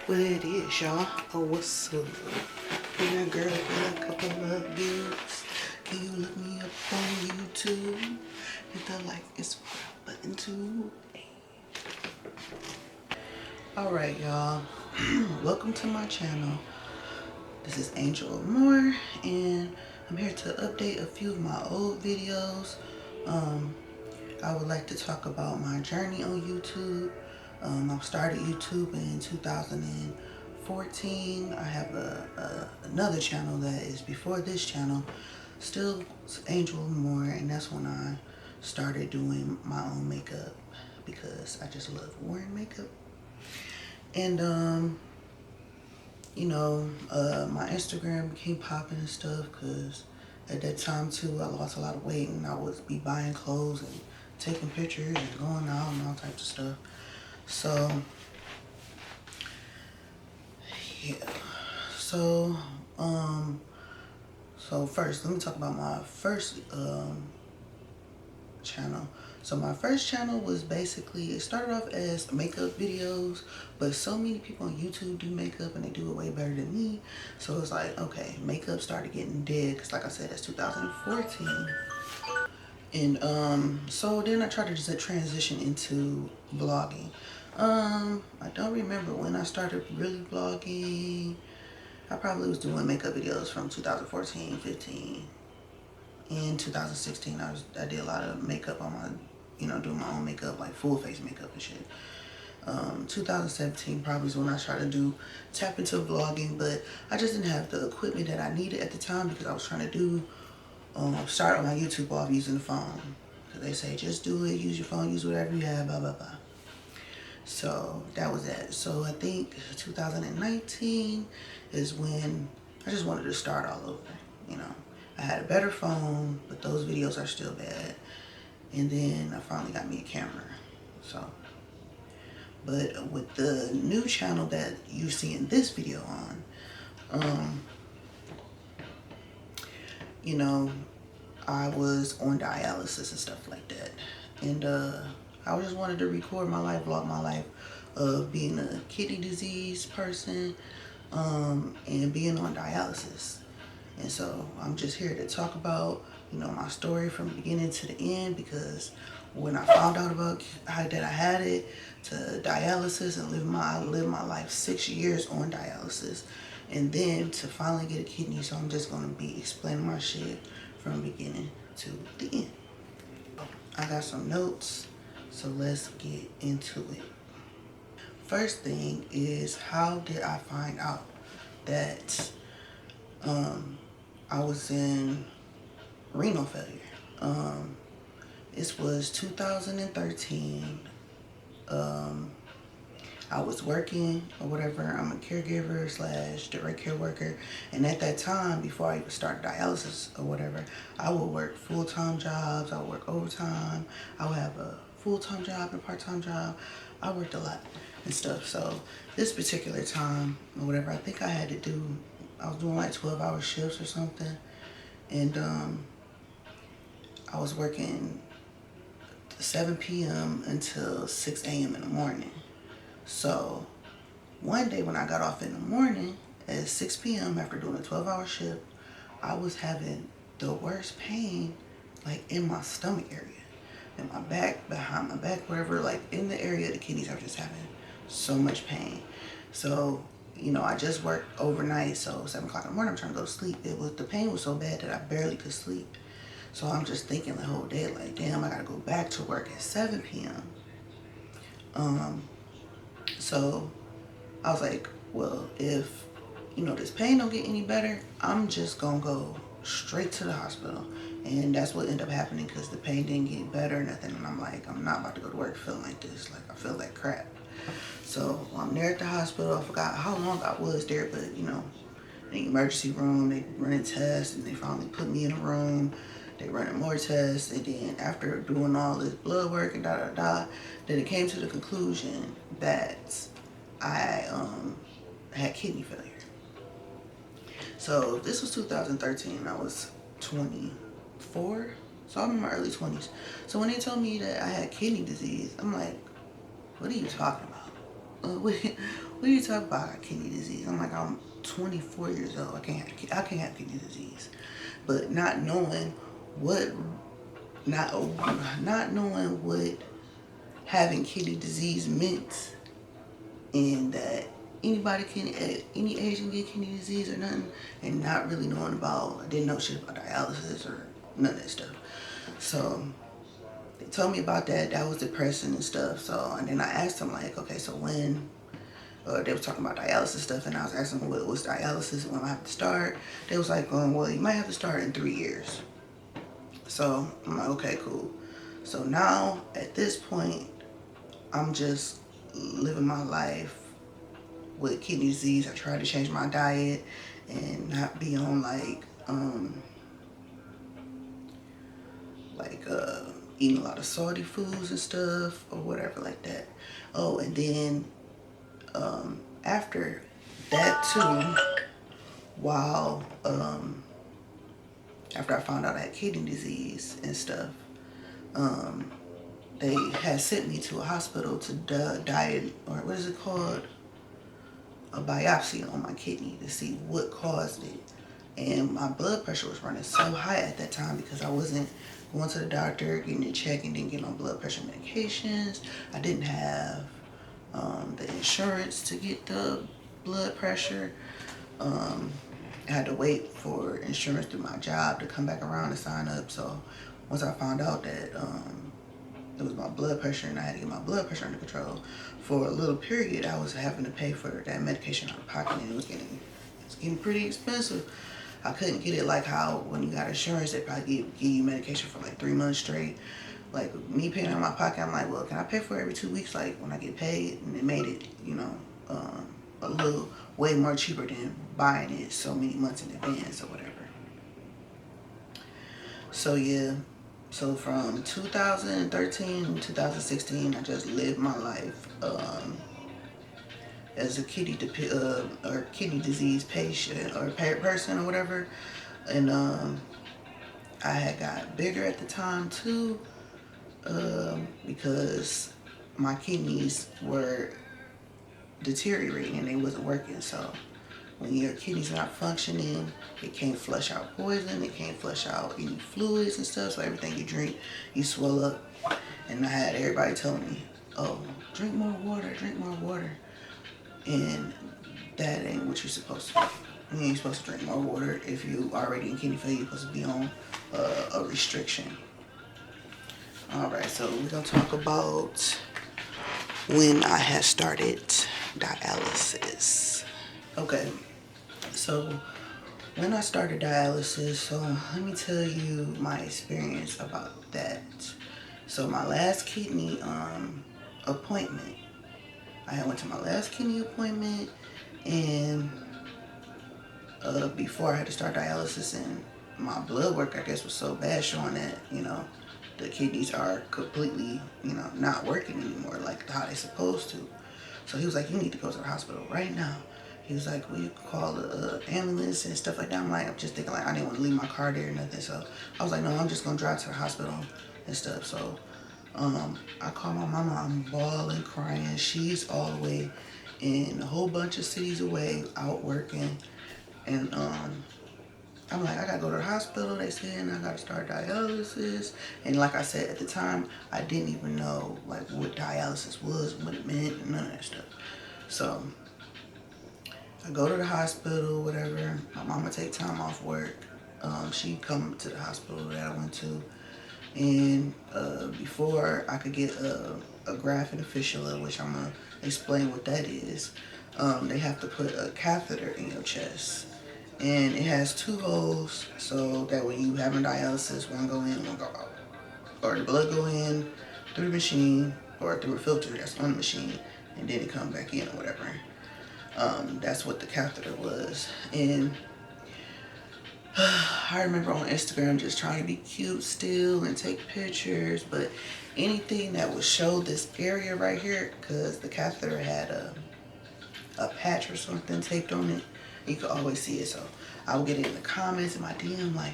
What it is, y'all? Oh, what's up? Your girl with a couple of views. Can you look me up on YouTube? Hit the like and subscribe button too. Alright, y'all. Welcome to my channel. This is Anjeluary, and I'm here to update a few of my old videos. I would like to talk about my journey on YouTube. I started YouTube in 2014. I have another channel that is before this channel, still Anjeluary, and that's when I started doing my own makeup because I just love wearing makeup. And my Instagram became popping and stuff because at that time too, I lost a lot of weight and I would be buying clothes and taking pictures and going out and all types of stuff. So yeah. So first let me talk about my first channel. So my first channel was basically, it started off as makeup videos, but so many people on YouTube do makeup and they do it way better than me. So it's like, okay, makeup started getting dead because like I said, that's 2014. And so then I tried to just transition into vlogging. I don't remember when I started really vlogging. I probably was doing makeup videos from 2014, 15. In 2016, I did a lot of makeup on my, doing my own makeup, like full face makeup and shit. 2017 probably is when I tried to tap into vlogging, but I just didn't have the equipment that I needed at the time because I was trying to start on my YouTube off using the phone. Because they say, just do it, use your phone, use whatever you have, blah, blah, blah. So that was that. So I think 2019 is when I just wanted to start all over, I had a better phone, but those videos are still bad. And then I finally got me a camera. So, but with the new channel that you see in this video on, I was on dialysis and stuff like that. And I just wanted to record my life, vlog my life of being a kidney disease person and being on dialysis. And so I'm just here to talk about, my story from the beginning to the end, because when I found out about that I had it, to dialysis and I lived my life 6 years on dialysis, and then to finally get a kidney. So I'm just going to be explaining my shit from the beginning to the end. I got some notes, so let's get into it. First thing is, how did I find out that I was in renal failure? This was 2013. I was working or whatever. I'm a caregiver / direct care worker. And at that time, before I even started dialysis or whatever, I would work full-time jobs. I would work overtime. I would have a full-time job and a part-time job. I worked a lot and stuff. So this particular time or whatever, I think I was doing like 12-hour shifts or something. And I was working 7 p.m. until 6 a.m. in the morning. So one day when I got off in the morning at 6 p.m. after doing a 12-hour shift, I was having the worst pain, like in my stomach area, in my back, behind my back, wherever, like in the area of the kidneys. I was just having so much pain. So, I just worked overnight, so 7 o'clock in the morning, I'm trying to go to sleep. The pain was so bad that I barely could sleep. So I'm just thinking the whole day, like, damn, I gotta go back to work at 7 p.m. So I was like, well, if, this pain don't get any better, I'm just gonna go straight to the hospital. And that's what ended up happening, because the pain didn't get better or nothing. And I'm like, I'm not about to go to work feeling like this. Like, I feel like crap. So I'm there at the hospital. I forgot how long I was there, but, in the emergency room, they running tests, and they finally put me in a room. They running more tests, and then after doing all this blood work and then it came to the conclusion that I had kidney failure. So this was 2013. I was 24, so I'm in my early 20s. So when they told me that I had kidney disease, I'm like, what are you talking about? what are you talking about? I got kidney disease. I'm like, I'm 24 years old. I can't have kidney disease. But not knowing what, not not knowing what having kidney disease meant, and that anybody can at any age can get kidney disease or nothing, and not really knowing about, I didn't know shit about dialysis or none of that stuff. So they told me about that. That was depressing and stuff. So, and then I asked them like, okay, so when, they were talking about dialysis stuff, and I was asking them what was dialysis and when I have to start. They was like, well, you might have to start in 3 years. So I'm like, okay, cool. So now at this point, I'm just living my life with kidney disease. I tried to change my diet and not be on eating a lot of salty foods and stuff or whatever like that. Oh, and then after that too, while after I found out I had kidney disease and stuff, they had sent me to a hospital to diet, or what is it called? A biopsy on my kidney to see what caused it. And my blood pressure was running so high at that time because I wasn't going to the doctor, getting it checked, and didn't get on blood pressure medications. I didn't have the insurance to get the blood pressure. I had to wait for insurance through my job to come back around and sign up. So once I found out that it was my blood pressure and I had to get my blood pressure under control, for a little period I was having to pay for that medication out of pocket, and it was getting pretty expensive. I couldn't get it like how when you got insurance they probably give you medication for like 3 months straight. Like me paying out of my pocket, I'm like, well, can I pay for it every 2 weeks, like when I get paid? And it made it, a little way more cheaper than buying it so many months in advance or whatever. So yeah, so from 2013 to 2016, I just lived my life as a kidney disease patient or person or whatever. And I had got bigger at the time too, because my kidneys were deteriorating and they wasn't working. So when your kidneys not functioning, it can't flush out poison, it can't flush out any fluids and stuff. So everything you drink, you swell up. And I had everybody telling me, oh, drink more water, drink more water. And that ain't what you're supposed to do. You ain't supposed to drink more water. If you already in kidney failure, you're supposed to be on a restriction. Alright, so we're going to talk about when I had started dialysis. Okay, so when I started dialysis, so let me tell you my experience about that. So my last kidney appointment, I went to my last kidney appointment, and before I had to start dialysis, and my blood work, I guess, was so bad, showing that, the kidneys are completely, not working anymore like how they're supposed to. So he was like, you need to go to the hospital right now. He was like, well, you can call an ambulance and stuff like that. I'm just thinking like I didn't want to leave my car there or nothing. So I was like, no, I'm just going to drive to the hospital and stuff. So I called my mama. I'm bawling, crying. She's all the way in a whole bunch of cities away, out working. And I'm like, I gotta go to the hospital. They saying I gotta start dialysis. And like I said, at the time, I didn't even know like what dialysis was, what it meant, and none of that stuff. So I go to the hospital, whatever. My mama take time off work. She come to the hospital that I went to. And before I could get a graft and a fistula, which I'm gonna explain what that is, they have to put a catheter in your chest. And it has 2 holes, so that when you having dialysis, one go in, one go out. Or the blood go in through the machine, or through a filter that's on the machine, and then it come back in or whatever. That's what the catheter was. And I remember on Instagram just trying to be cute still and take pictures, but anything that would show this area right here, because the catheter had a patch or something taped on it, you could always see it. So I would get it in the comments in my DM like,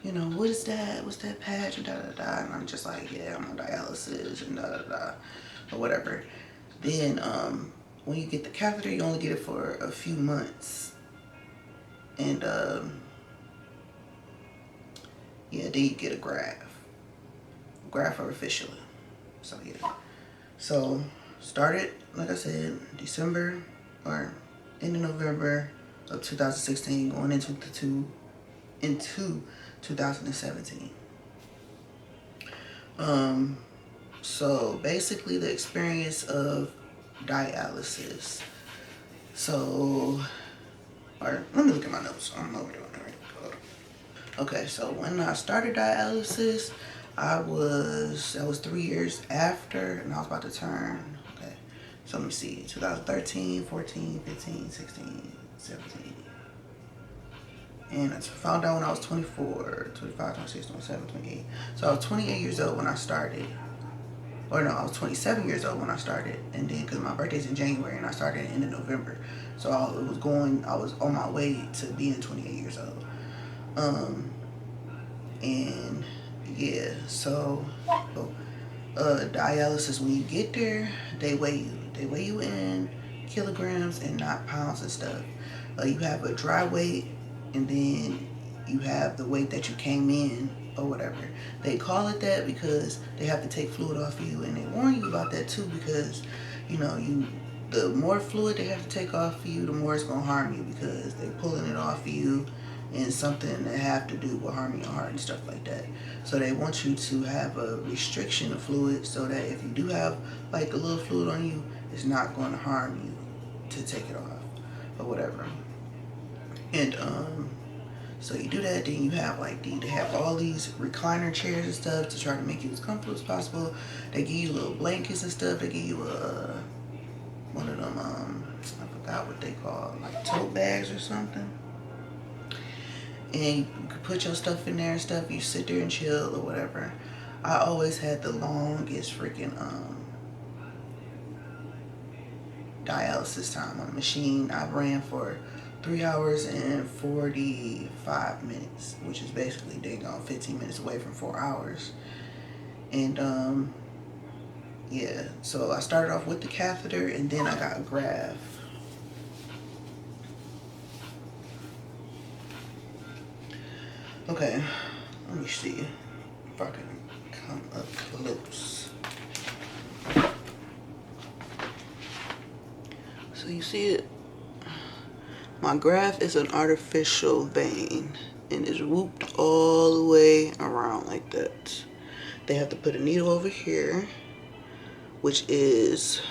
what is that? What's that patch? And da-da-da. And I'm just like, yeah, I'm on dialysis and da-da-da or whatever. Then when you get the catheter, you only get it for a few months. And yeah, then you get a graft or a fistula. So yeah. So started, like I said, December or end of November of 2016, going into 2017. So basically the experience of dialysis. So, or let me look at my notes. I'm overdoing it right. Okay, so when I started dialysis, that was 3 years after, and I was about to turn, okay, so let me see, 2013, 14, 15, 16, 17. And I found out when I was 24, 25, 26, 27, 28. So I was 28 years old when I started. Or no, I was 27 years old when I started. And then, because my birthday's in January, and I started in November. So I was on my way to being 28 years old. And yeah, so dialysis, when you get there, they weigh you. They weigh you in kilograms and not pounds and stuff. You have a dry weight, and then you have the weight that you came in or whatever. They call it that because they have to take fluid off of you, and they warn you about that too, because the more fluid they have to take off of you, the more it's gonna harm you, because they're pulling it off of you and something that have to do with harming your heart and stuff like that. So they want you to have a restriction of fluid, so that if you do have like a little fluid on you, it's not going to harm you to take it off or whatever. And so you do that, then you have they have all these recliner chairs and stuff to try to make you as comfortable as possible. They give you little blankets and stuff. They give you one of them I forgot what they call, like tote bags or something. And you can put your stuff in there and stuff. You sit there and chill or whatever. I always had the longest freaking dialysis time on the machine. I ran for 3 hours and 45 minutes, which is basically dang on 15 minutes away from 4 hours. And yeah, so I started off with the catheter, and then I got a graft. Okay, let me see if I can come up close. So you see it? My graft is an artificial vein, and it's whooped all the way around like that. They have to put a needle over here, which is,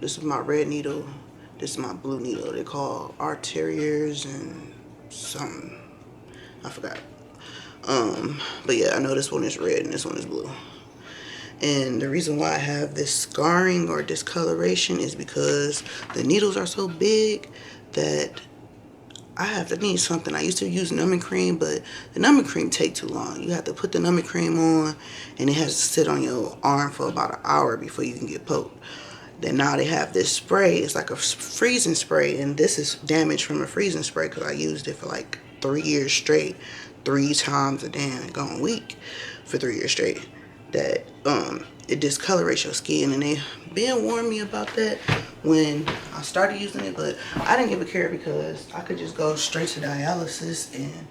this is my red needle, this is my blue needle. They call arterials and something, I forgot. But yeah, I know this one is red and this one is blue. And the reason why I have this scarring or discoloration is because the needles are so big that I have to need something. I used to use numbing cream, but the numbing cream take too long. You have to put the numbing cream on, and it has to sit on your arm for about an hour before you can get poked. Then now they have this spray. It's like a freezing spray, and this is damage from a freezing spray because I used it for like 3 years straight, 3 times a damn gone week for 3 years straight. That it discolorates your skin, and they been warning me about that when I started using it, but I didn't give a care because I could just go straight to dialysis, and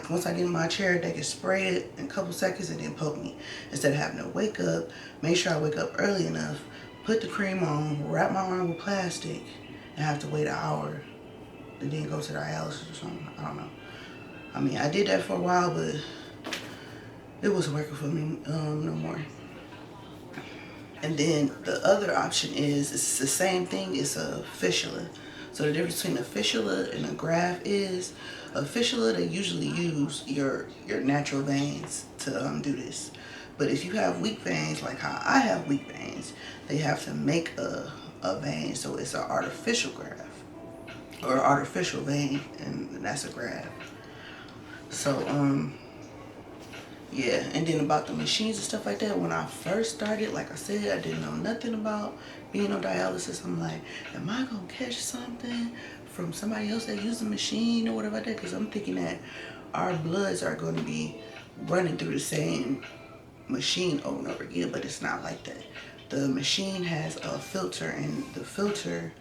once I get in my chair, they can spray it in a couple seconds and then poke me, instead of having to wake up, make sure I wake up early enough, put the cream on, wrap my arm with plastic, and have to wait an hour to then go to dialysis or something. I don't know. I mean, I did that for a while, but it wasn't working for me no more. And then the other option is, it's the same thing, it's a fistula. So the difference between a fistula and a graft is, a fistula, they usually use your natural veins to do this. But if you have weak veins, like how I have weak veins, they have to make a vein, so it's an artificial graft or artificial vein, and that's a graft. So yeah, and then about the machines and stuff like that, when I first started, like I said, I didn't know nothing about being on dialysis. I'm like, am I gonna catch something from somebody else that used the machine or whatever like that? Because I'm thinking that our bloods are going to be running through the same machine over and over again, but it's not like that. the machine has a filter, and the filter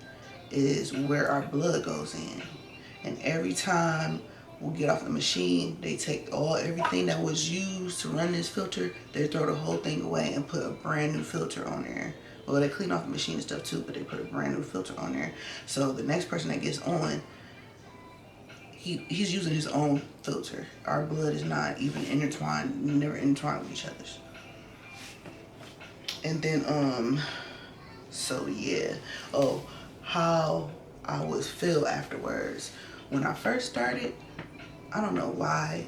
is where our blood goes in. And every time we get off the machine, they take everything that was used to run this filter, they throw the whole thing away and put a brand new filter on there. Well, they clean off the machine and stuff too, but they put a brand new filter on there. So the next person that gets on, he's using his own filter. Our blood is not even intertwined. We never intertwined with each other's. And then, so yeah. Oh, how I would feel afterwards. When I first started, I don't know why,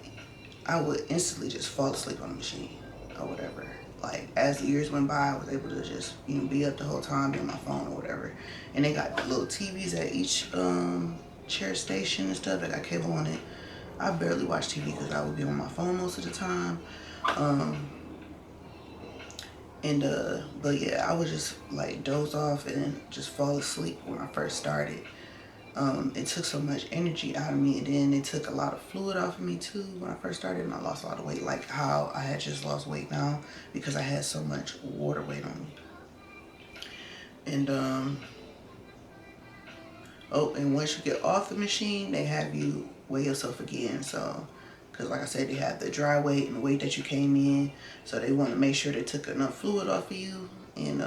I would instantly just fall asleep on the machine or whatever. Like, as the years went by, I was able to just, be up the whole time, be on my phone or whatever. And they got little TVs at each chair station and stuff that got cable on it. I barely watch TV because I would be on my phone most of the time. But yeah, I would just like doze off and just fall asleep when I first started. It took so much energy out of me, and then it took a lot of fluid off of me too when I first started, and I lost a lot of weight, like how I had just lost weight now because I had so much water weight on me. And and once you get off the machine, they have you weigh yourself again. So, because like I said, they have the dry weight and the weight that you came in, so they want to make sure they took enough fluid off of you. And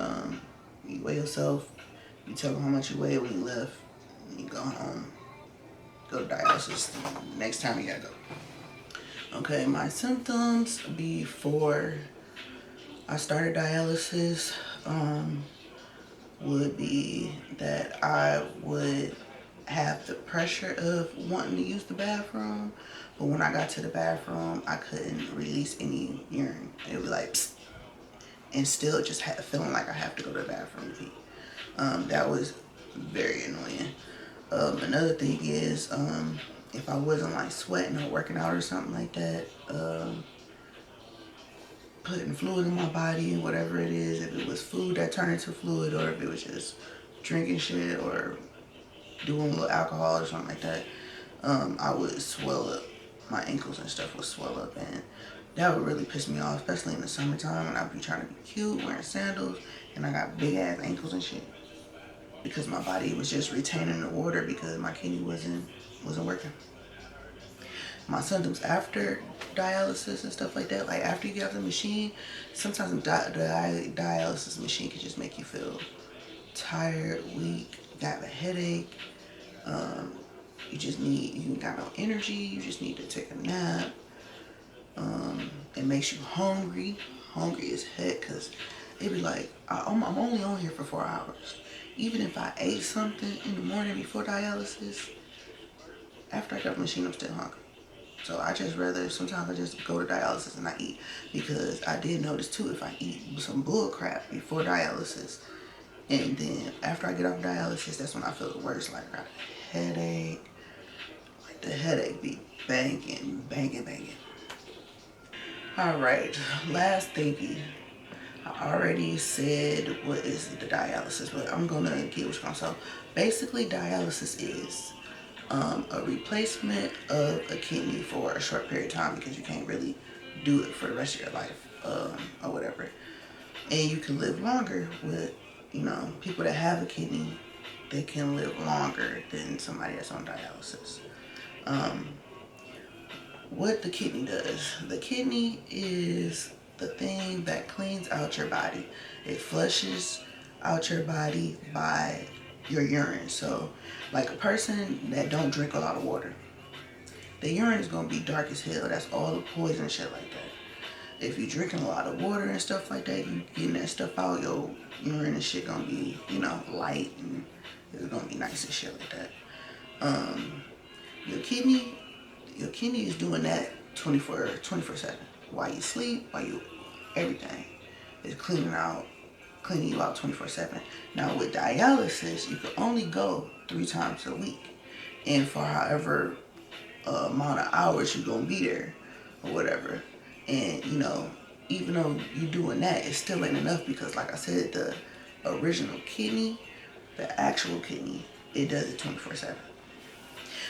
you weigh yourself, you tell them how much you weigh when you left, you go home, go to dialysis the next time you gotta go. Okay, my symptoms before I started dialysis would be that I would have the pressure of wanting to use the bathroom, but when I got to the bathroom, I couldn't release any urine. It would be like, psst, and still just feeling like I have to go to the bathroom to pee. That was very annoying. Another thing is, if I wasn't like sweating or working out or something like that, putting fluid in my body, whatever it is, if it was food that turned into fluid, or if it was just drinking shit or doing a little alcohol or something like that, I would swell up. My ankles and stuff would swell up, and that would really piss me off, especially in the summertime when I'd be trying to be cute, wearing sandals, and I got big ass ankles and shit. Because my body was just retaining the water because my kidney wasn't working. My symptoms after dialysis and stuff like that, like after you get off the machine, sometimes the dialysis machine can just make you feel tired, weak, got a headache. You got no energy, you just need to take a nap. It makes you hungry as heck, because it be like, I'm only on here for 4 hours. Even if I ate something in the morning before dialysis, after I get off the machine, I'm still hungry. So sometimes I just go to dialysis and I eat. Because I did notice too, if I eat some bull crap before dialysis, and then after I get off dialysis, that's when I feel the worst. Like I got a headache. Like the headache be banging. Alright, last thingy. I already said what is the dialysis, but I'm gonna get what's going. So basically, dialysis is a replacement of a kidney for a short period of time, because you can't really do it for the rest of your life or whatever. And you can live longer with, people that have a kidney. They can live longer than somebody that's on dialysis. What the kidney does, the kidney is the thing that cleans out your body. It flushes out your body by your urine. So like a person that don't drink a lot of water, the urine is going to be dark as hell. That's all the poison and shit like that. If you're drinking a lot of water and stuff like that, you getting that stuff out, your urine and shit going to be, light, and it's going to be nice and shit like that. Your kidney is doing that 24/7. While you sleep, everything is cleaning you out 24/7. Now with dialysis, you can only go 3 times a week, and for however amount of hours you're gonna be there or whatever. And even though you're doing that, it still ain't enough, because like I said, the original kidney, the actual kidney, it does it 24/7.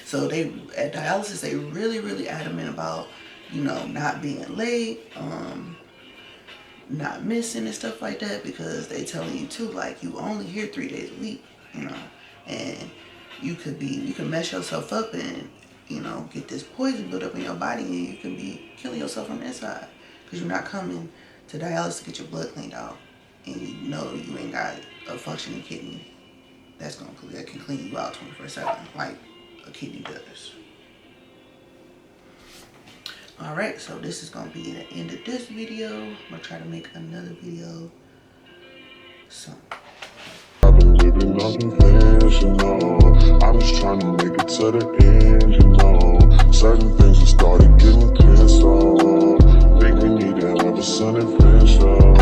So at dialysis, they really, really adamant about, not being late, not missing and stuff like that, because they telling you too, like, you only here 3 days a week, and you can mess yourself up and, get this poison built up in your body, and you can be killing yourself from the inside because you're not coming to dialysis to get your blood cleaned out, and you ain't got a functioning kidney that can clean you out 24/7 like a kidney does. Alright, so this is going to be the end of this video. I'm going to try to make another video soon. I've been living on conventional. I'm just trying to make it to the end, Certain things have started getting pissed off. Think we need to have a son and friendship.